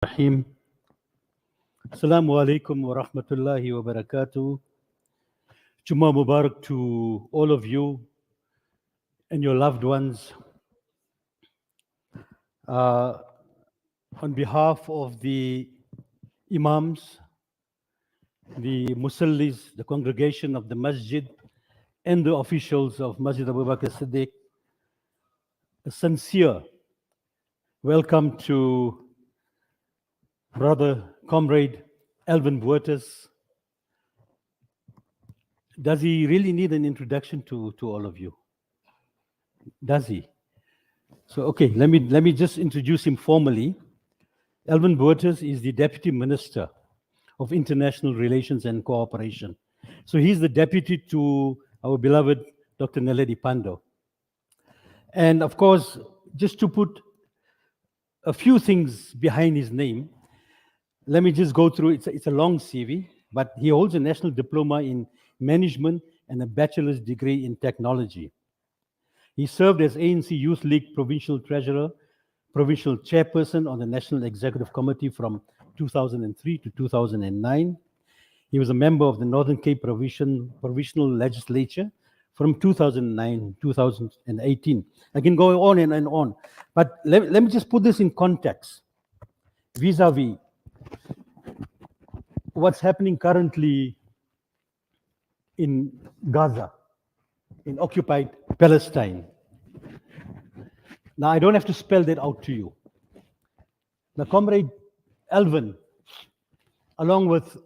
Rahim. Assalamu alaikum wa rahmatullahi wa barakatuh. Jumuah Mubarak to all of you and your loved ones. On behalf of the Imams, the Musallis, the congregation of the Masjid, and the officials of Masjid Abu Bakr RA, a sincere welcome to Brother Comrade Alvin Botes. Does he really need an introduction to all of you? Does he? So, okay, let me just introduce him formally. Alvin Botes is the Deputy Minister of International Relations and Cooperation. So he's the deputy to our beloved Dr. Naledi Pandor. And of course, just to put a few things behind his name, let me just go through, it's a long CV, but he holds a national diploma in management and a bachelor's degree in technology. He served as ANC Youth League Provincial Treasurer, Provincial Chairperson on the National Executive Committee from 2003 to 2009. He was a member of the Northern Cape Provisional Legislature from 2009 to 2018. I can go on and on, but let me just put this in context vis-a-vis what's happening currently in Gaza, in occupied Palestine. Now, I don't have to spell that out to you. Now, Comrade Alvin, along with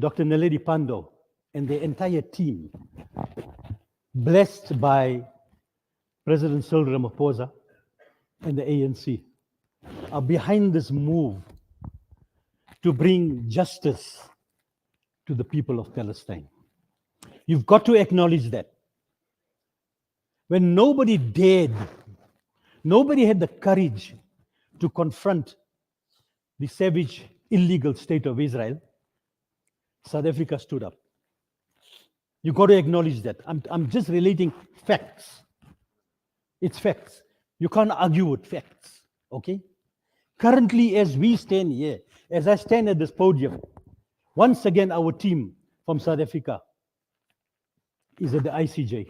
Dr. Naledi Pandor and the entire team, blessed by President Cyril Ramaphosa and the ANC, are behind this move to bring justice to the people of Palestine. You've got to acknowledge that. When nobody dared, nobody had the courage to confront the savage, illegal state of Israel, South Africa stood up. You've got to acknowledge that. I'm just relating facts. It's facts. You can't argue with facts, okay? Currently, as we stand here, as I stand at this podium, once again, our team from South Africa is at the ICJ,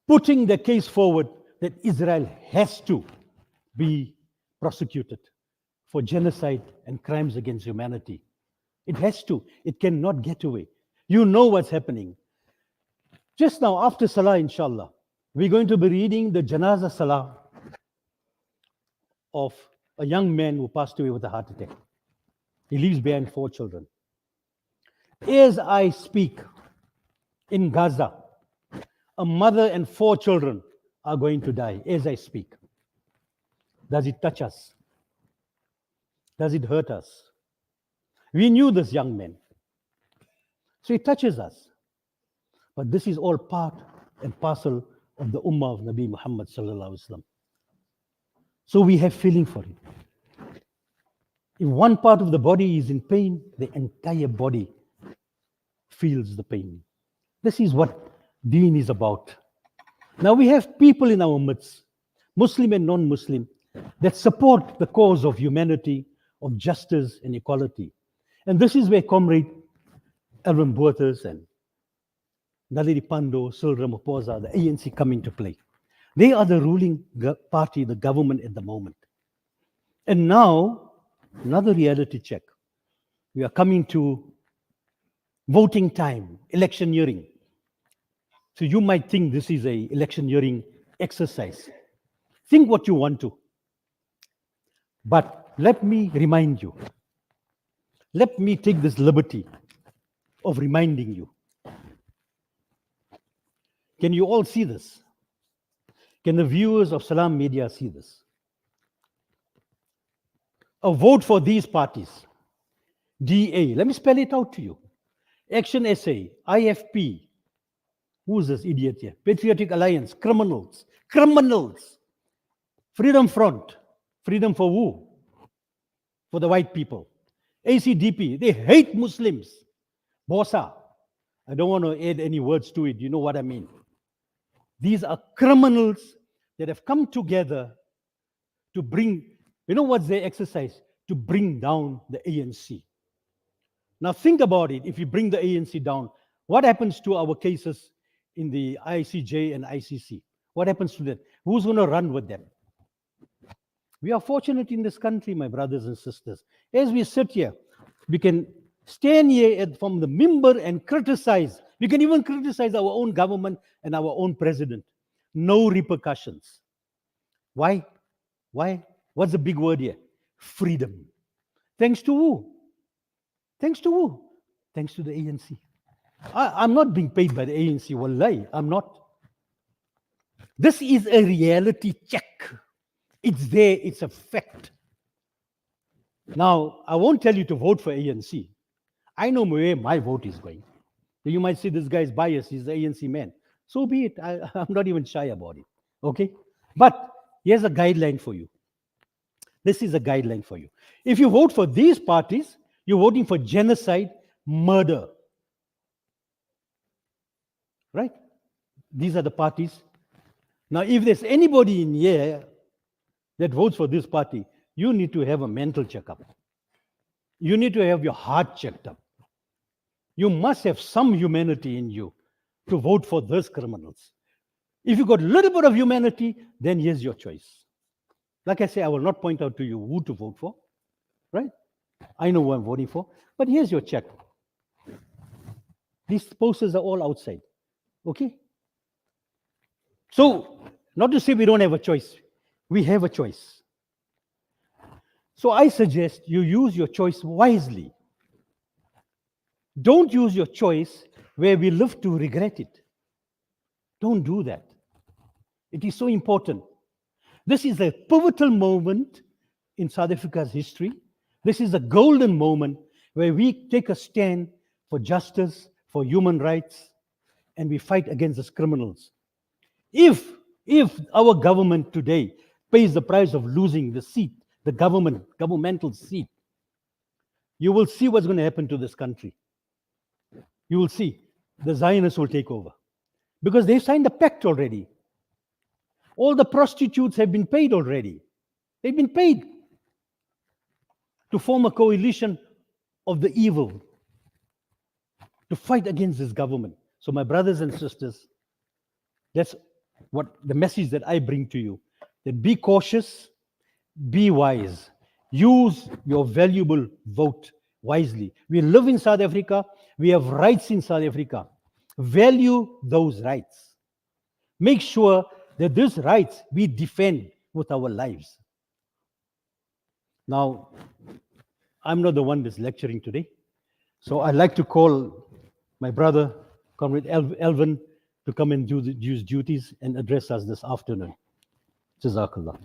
putting the case forward that Israel has to be prosecuted for genocide and crimes against humanity. It has to. It cannot get away. You know what's happening. Just now, after Salah, inshallah, we're going to be reading the Janaza Salah of a young man who passed away with a heart attack. He leaves behind 4 children. As I speak, in Gaza, a mother and 4 children are going to die as I speak. Does it touch us? Does it hurt us? We knew this young man. So it touches us. But this is all part and parcel of the Ummah of Nabi Muhammad sallallahu alaihi wasallam. So we have feeling for it. If one part of the body is in pain, the entire body feels the pain. This is what Deen is about. Now we have people in our midst, Muslim and non-Muslim, that support the cause of humanity, of justice and equality. And this is where Comrade Alvin Botes and Naledi Pandor, Cyril Ramaphosa, the ANC come into play. They are the ruling party, the government at the moment. And now, another reality check. We are coming to voting time, electioneering. So you might think this is an electioneering exercise. Think what you want to. But let me remind you. Let me take this liberty of reminding you. Can you all see this? Can the viewers of Salam Media see this? A vote for these parties. DA, let me spell it out to you. Action SA, IFP. Who's this idiot here? Patriotic Alliance, criminals. Criminals. Freedom Front. Freedom for who? For the white people. ACDP, they hate Muslims. Bosa. I don't want to add any words to it. You know what I mean. These are criminals that have come together to bring, you know what's their exercise? To bring down the ANC. Now think about it. If you bring the ANC down, what happens to our cases in the ICJ and ICC? What happens to that? Who's going to run with them? We are fortunate in this country, my brothers and sisters. As we sit here, we can stand here from the mimbar and criticize. We can even criticize our own government and our own president. No repercussions. Why? Why? What's the big word here? Freedom. Thanks to who? Thanks to who? Thanks to the ANC. I'm not being paid by the ANC, wallahi, I'm not. This is a reality check. It's there, it's a fact. Now, I won't tell you to vote for ANC. I know where my vote is going. You might say this guy is biased, he's the ANC man. So be it, I'm not even shy about it, okay? But here's a guideline for you. This is a guideline for you. If you vote for these parties, you're voting for genocide, murder. Right? These are the parties. Now, if there's anybody in here that votes for this party, you need to have a mental checkup. You need to have your heart checked up. You must have some humanity in you to vote for those criminals. If you've got a little bit of humanity, then here's your choice. Like I say, I will not point out to you who to vote for, right? I know who I'm voting for, but here's your check. These posters are all outside, okay? So, not to say we don't have a choice. We have a choice. So I suggest you use your choice wisely. Don't use your choice where we live to regret it. Don't do that. It is so important. This is a pivotal moment in South Africa's history. This is a golden moment where we take a stand for justice, for human rights, and we fight against these criminals. If our government today pays the price of losing the seat, the governmental seat, you will see what's going to happen to this country. You will see the Zionists will take over because they've signed a pact already. All the prostitutes have been paid already. They've been paid to form a coalition of the evil to fight against this government. So my brothers and sisters, that's what the message that I bring to you, that be cautious, be wise, use your valuable vote wisely. We live in South Africa, we have rights in South Africa. Value those rights. Make sure that these rights we defend with our lives. Now, I'm not the one that's lecturing today, so I'd like to call my brother, Comrade Alvin, to come and do his duties and address us this afternoon. Jazakallah.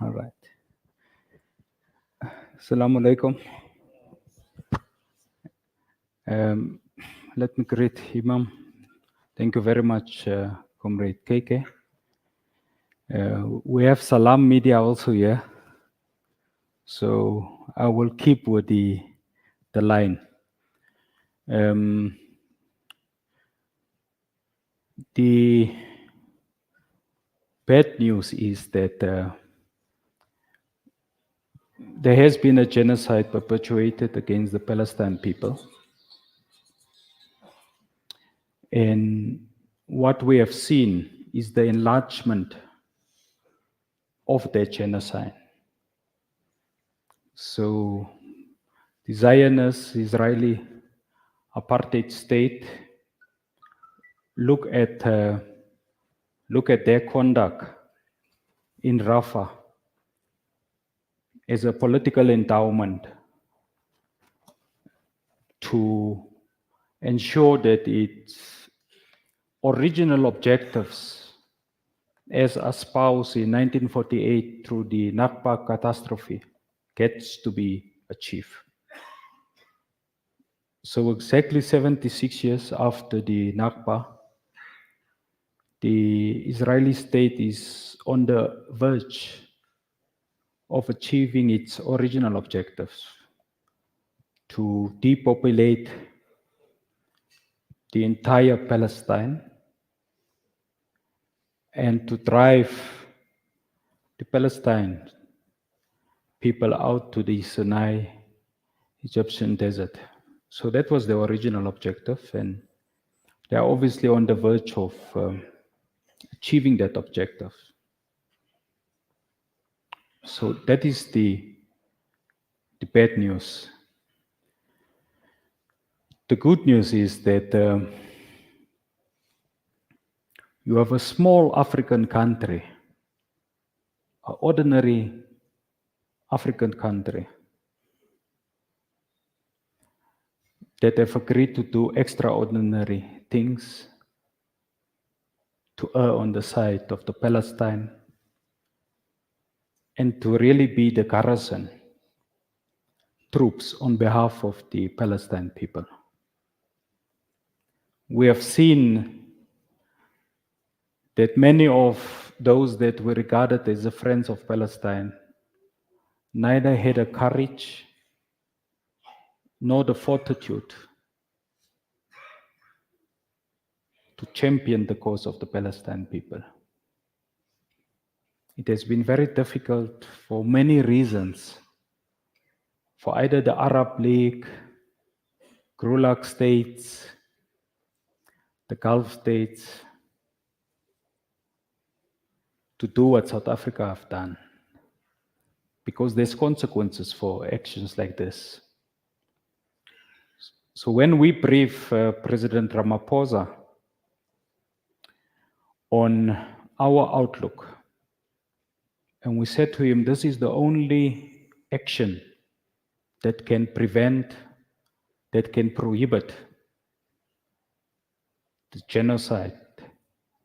All right. Assalamu alaikum. Let me greet Imam. Thank you very much, Comrade KK. We have Salam Media also here, so I will keep with the line. The bad news is that there has been a genocide perpetuated against the Palestinian people. And what we have seen is the enlargement of that genocide. So the Zionist Israeli apartheid state look at their conduct in Rafah as a political endowment to ensure that its original objectives as espoused in 1948 through the Nakba catastrophe, gets to be achieved. So exactly 76 years after the Nakba, the Israeli state is on the verge of achieving its original objectives to depopulate the entire Palestine and to drive the Palestine people out to the Sinai Egyptian desert. So that was the original objective, and they are obviously on the verge of achieving that objective. So that is the bad news. The good news is that you have a small African country, an ordinary African country, that have agreed to do extraordinary things to err on the side of the Palestine and to really be the garrison troops on behalf of the Palestine people. We have seen that many of those that were regarded as the friends of Palestine neither had the courage nor the fortitude to champion the cause of the Palestine people. It has been very difficult for many reasons, for either the Arab League, Gulag states, the Gulf states, to do what South Africa have done, because there's consequences for actions like this. So when we brief President Ramaphosa on our outlook, and we said to him, this is the only action that can prevent, that can prohibit the genocide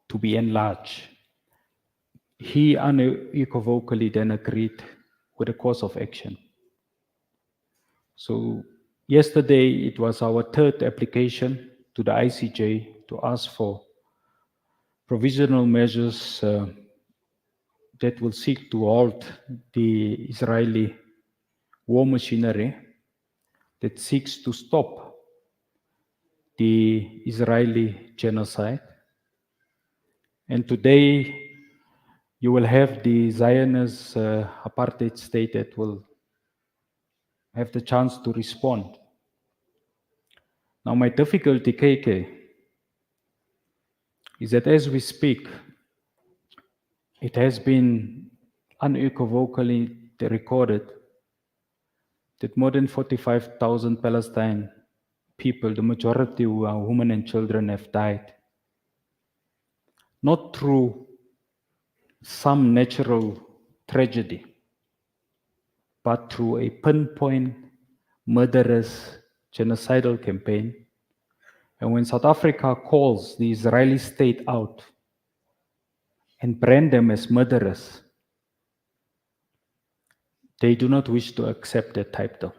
to be enlarged. He unequivocally then agreed with the course of action. So yesterday it was our third application to the ICJ to ask for provisional measures that will seek to halt the Israeli war machinery that seeks to stop the Israeli genocide. And today you will have the Zionist apartheid state that will have the chance to respond. Now my difficulty, KK, is that as we speak, it has been unequivocally recorded that more than 45,000 Palestine people, the majority who are women and children, have died. Not through some natural tragedy, but through a pinpoint, murderous, genocidal campaign. And when South Africa calls the Israeli state out and brand them as murderers, they do not wish to accept that title.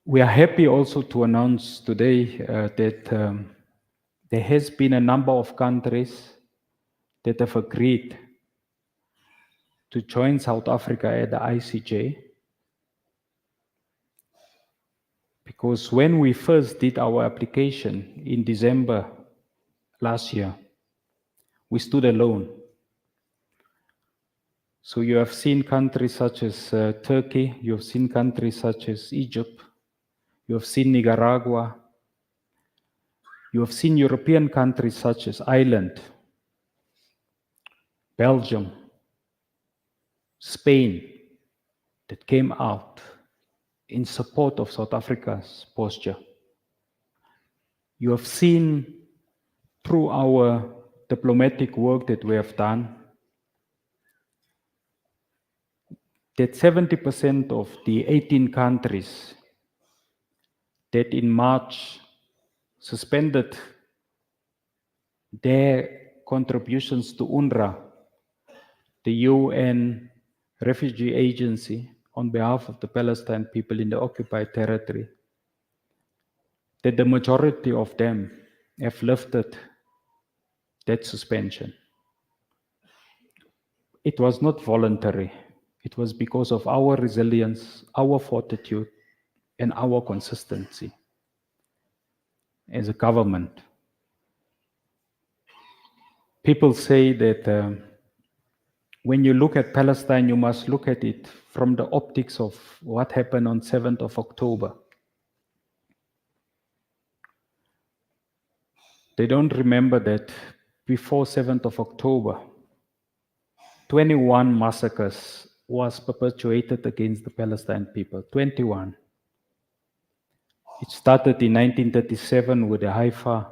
We are happy also to announce today that there has been a number of countries that have agreed to join South Africa at the ICJ. Because when we first did our application in December last year, we stood alone. So you have seen countries such as Turkey, you have seen countries such as Egypt, you have seen Nicaragua, you have seen European countries such as Ireland, Belgium, Spain, that came out in support of South Africa's posture. You have seen through our diplomatic work that we have done that 70% of the 18 countries that in March suspended their contributions to UNRWA, the UN Refugee Agency, on behalf of the Palestine people in the occupied territory, that the majority of them have lifted that suspension. It was not voluntary. It was because of our resilience, our fortitude, and our consistency as a government. People say that when you look at Palestine, you must look at it from the optics of what happened on 7th of October. They don't remember that before 7th of October, 21 massacres was perpetuated against the Palestine people. 21. It started in 1937 with the Haifa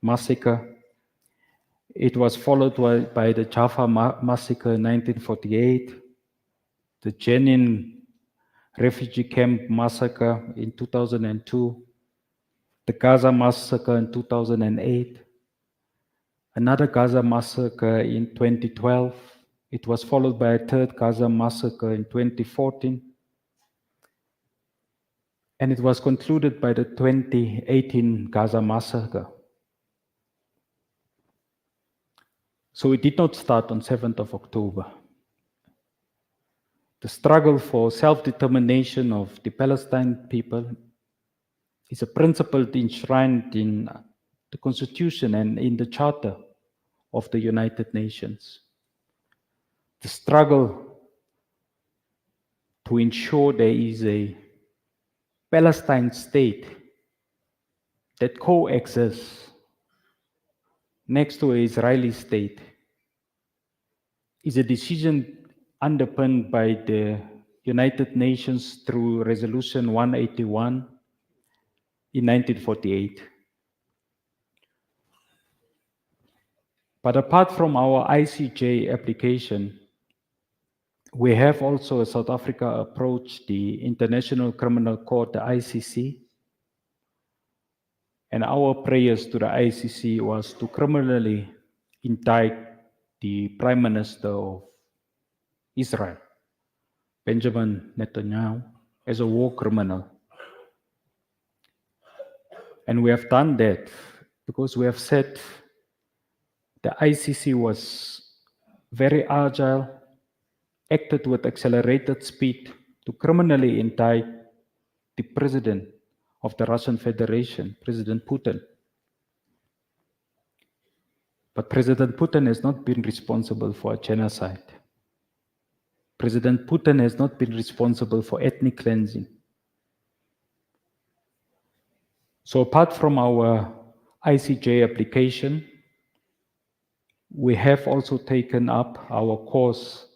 massacre. It was followed by the Jaffa massacre in 1948, the Jenin refugee camp massacre in 2002, the Gaza massacre in 2008, another Gaza massacre in 2012. It was followed by a third Gaza massacre in 2014. And it was concluded by the 2018 Gaza massacre. So it did not start on 7th of October. The struggle for self-determination of the Palestine people is a principle enshrined in the Constitution and in the Charter of the United Nations. The struggle to ensure there is a Palestine state that coexists next to an Israeli state is a decision underpinned by the United Nations through Resolution 181 in 1948. But apart from our ICJ application, we have also, as South Africa, approached the International Criminal Court, the ICC, and our prayers to the ICC was to criminally indict the Prime Minister of Israel, Benjamin Netanyahu, as a war criminal. And we have done that because we have said the ICC was very agile, acted with accelerated speed to criminally indict the president of the Russian Federation, President Putin. But President Putin has not been responsible for a genocide. President Putin has not been responsible for ethnic cleansing. So apart from our ICJ application, we have also taken up our cause.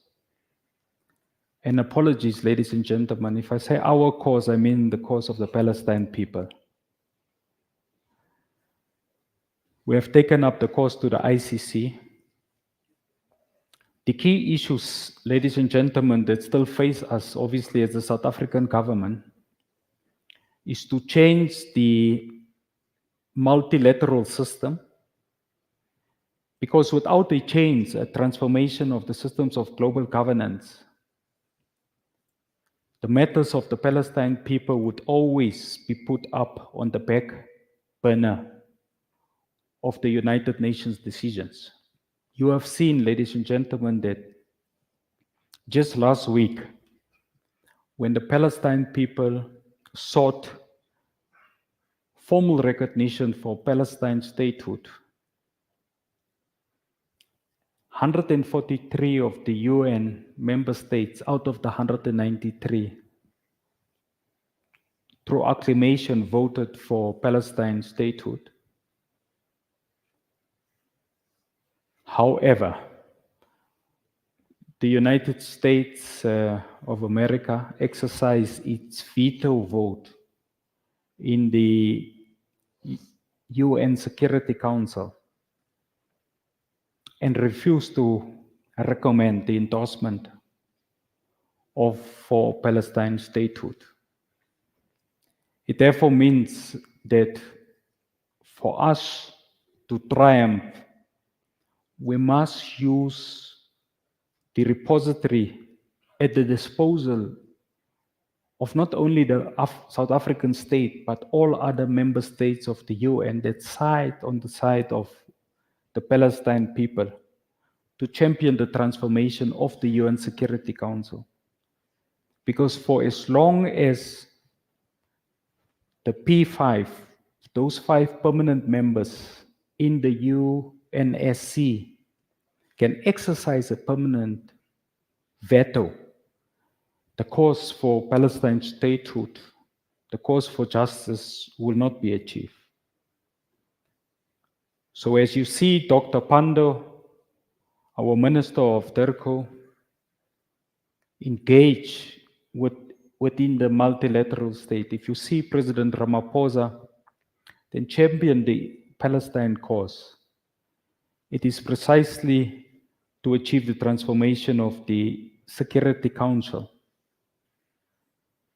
And apologies, ladies and gentlemen, if I say our cause, I mean the cause of the Palestine people. We have taken up the cause to the ICC. The key issues, ladies and gentlemen, that still face us, obviously, as the South African government, is to change the multilateral system, because without a change, a transformation of the systems of global governance, the matters of the Palestine people would always be put up on the back burner of the United Nations decisions. You have seen, ladies and gentlemen, that just last week, when the Palestine people sought formal recognition for Palestine statehood, 143 of the UN member states out of the 193 through acclamation voted for Palestine statehood. However, the United States of America exercised its veto vote in the UN Security Council and refused to recommend the endorsement for Palestine statehood. It therefore means that for us to triumph we must use the repository at the disposal of not only the South African state, but all other member states of the UN that side on the side of the Palestine people to champion the transformation of the UN Security Council. Because for as long as the P5, those 5 permanent members in the UNSC can exercise a permanent veto, the cause for Palestine statehood, the cause for justice will not be achieved. So as you see Dr. Pando, our Minister of DIRCO, engage within the multilateral state, if you see President Ramaphosa, then champion the Palestine cause, it is precisely to achieve the transformation of the Security Council,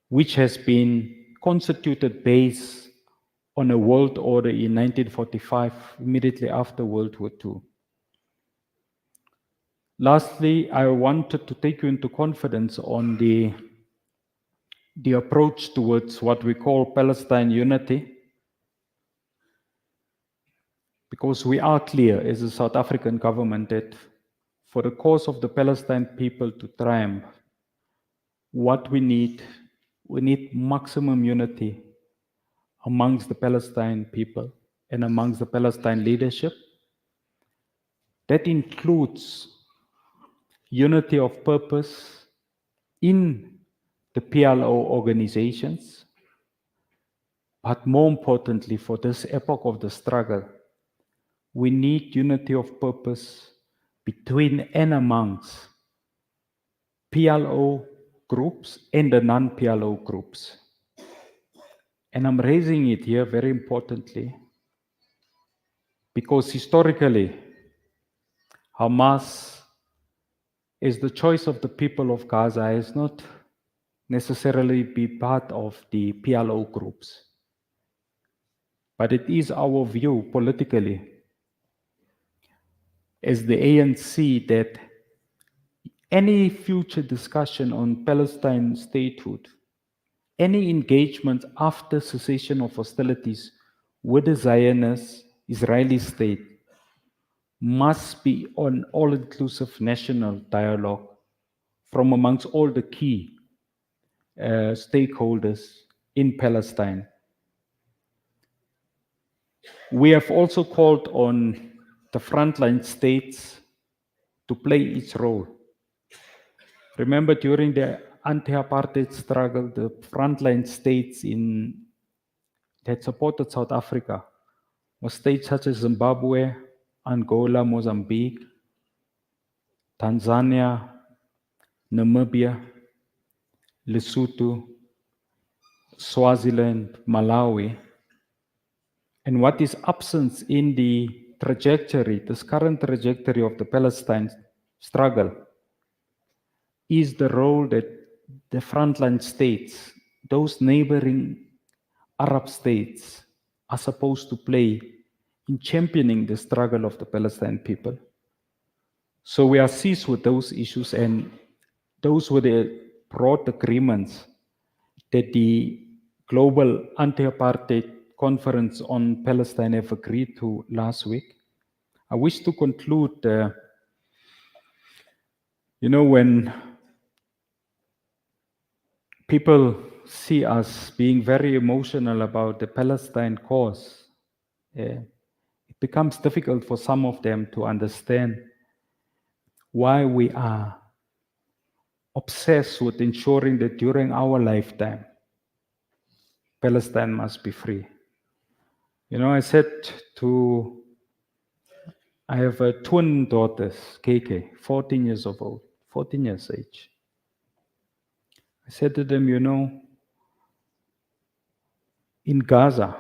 which has been constituted based on a world order in 1945, immediately after World War II. Lastly, I wanted to take you into confidence on the approach towards what we call Palestine unity, because we are clear as a South African government that for the cause of the Palestine people to triumph, what we need maximum unity amongst the Palestine people and amongst the Palestine leadership. That includes unity of purpose in the PLO organizations, but more importantly, for this epoch of the struggle, we need unity of purpose between and amongst PLO groups and the non-PLO groups. And I'm raising it here very importantly because historically, Hamas is the choice of the people of Gaza has not necessarily be part of the PLO groups. But it is our view politically as the ANC that any future discussion on Palestine statehood, any engagement after cessation of hostilities with the Zionist Israeli state must be on all-inclusive national dialogue from amongst all the key stakeholders in Palestine. We have also called on the frontline states to play its role. Remember, during the anti-apartheid struggle, the frontline states that supported South Africa were states such as Zimbabwe, Angola, Mozambique, Tanzania, Namibia, Lesotho, Swaziland, Malawi. And what is absent in the trajectory, this current trajectory of the Palestine struggle, is the role that the frontline states, those neighboring Arab states, are supposed to play in championing the struggle of the Palestine people. So we are seized with those issues, and those were the broad agreements that the Global Anti-Apartheid Conference on Palestine have agreed to last week. I wish to conclude, when people see us being very emotional about the Palestine cause, it becomes difficult for some of them to understand why we are obsessed with ensuring that during our lifetime, Palestine must be free. I have twin daughters, KK, 14 years old, 14 years age. I said to them, in Gaza,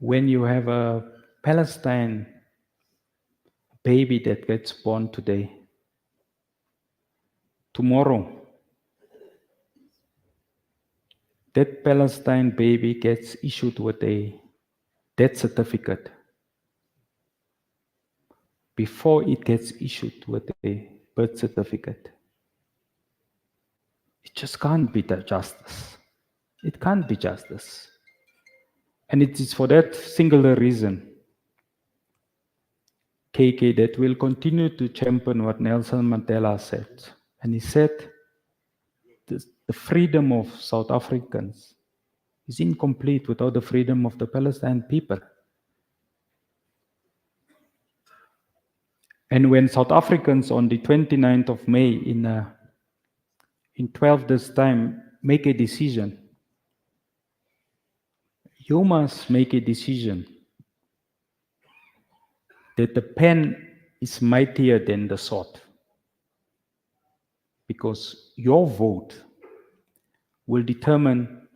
when you have a Palestine baby that gets born today, tomorrow, that Palestine baby gets issued with a death certificate. before it gets issued with a birth certificate. It just can't be the justice. It can't be justice. And it is for that singular reason, KK, that will continue to champion what Nelson Mandela said. And he said, the freedom of South Africans is incomplete without the freedom of the Palestinian people. And when South Africans on the 29th of May in 12 days' time make a decision, you must make a decision that the pen is mightier than the sword. Because your vote will determine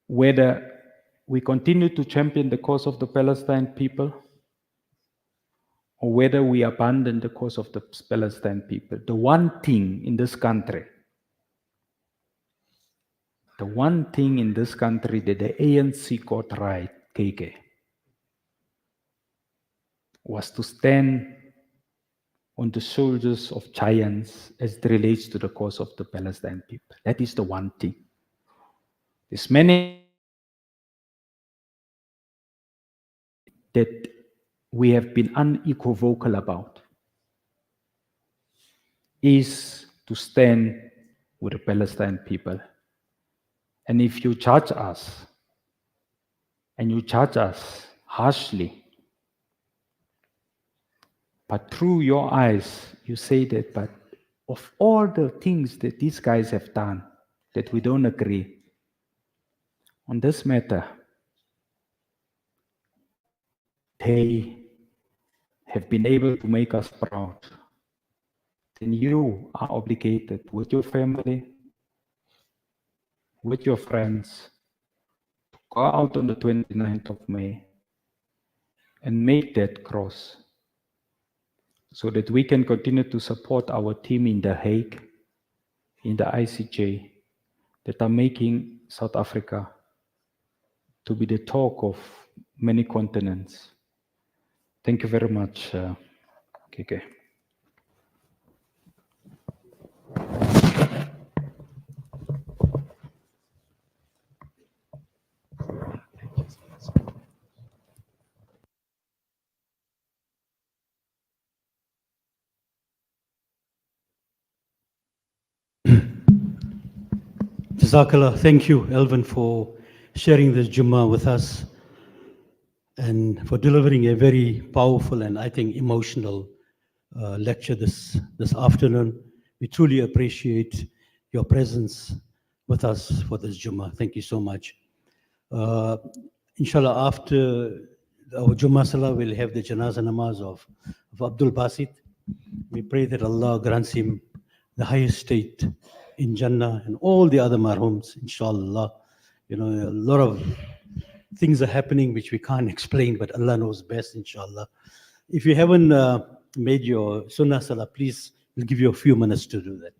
whether we continue to champion the cause of the Palestinian people or whether we abandon the cause of the Palestinian people. The one thing in this country that the ANC got right, KK, was to stand on the shoulders of giants as it relates to the cause of the Palestinian people. That is the one thing. There's many that we have been unequivocal about is to stand with the Palestinian people. And if you judge us, and you judge us harshly, but through your eyes, you say that, but of all the things that these guys have done, that we don't agree, on this matter, they have been able to make us proud, then you are obligated with your family, with your friends, to go out on the 29th of May and make that cross so that we can continue to support our team in The Hague, in the ICJ, that are making South Africa to be the talk of many continents. Thank you very much, KK. Jazakallah. Thank you, Alvin, for sharing this Jumu'ah with us and for delivering a very powerful and I think emotional lecture this afternoon. We truly appreciate your presence with us for this Jumu'ah. Thank you so much. Inshallah, after our Jumu'ah Salah, we'll have the Janazah Namaz of Abdul Basit. We pray that Allah grants him the highest state in Jannah and all the other marhums, inshallah. You know, a lot of things are happening which we can't explain, but Allah knows best, inshallah. If you haven't made your Sunnah Salah, please, we'll give you a few minutes to do that.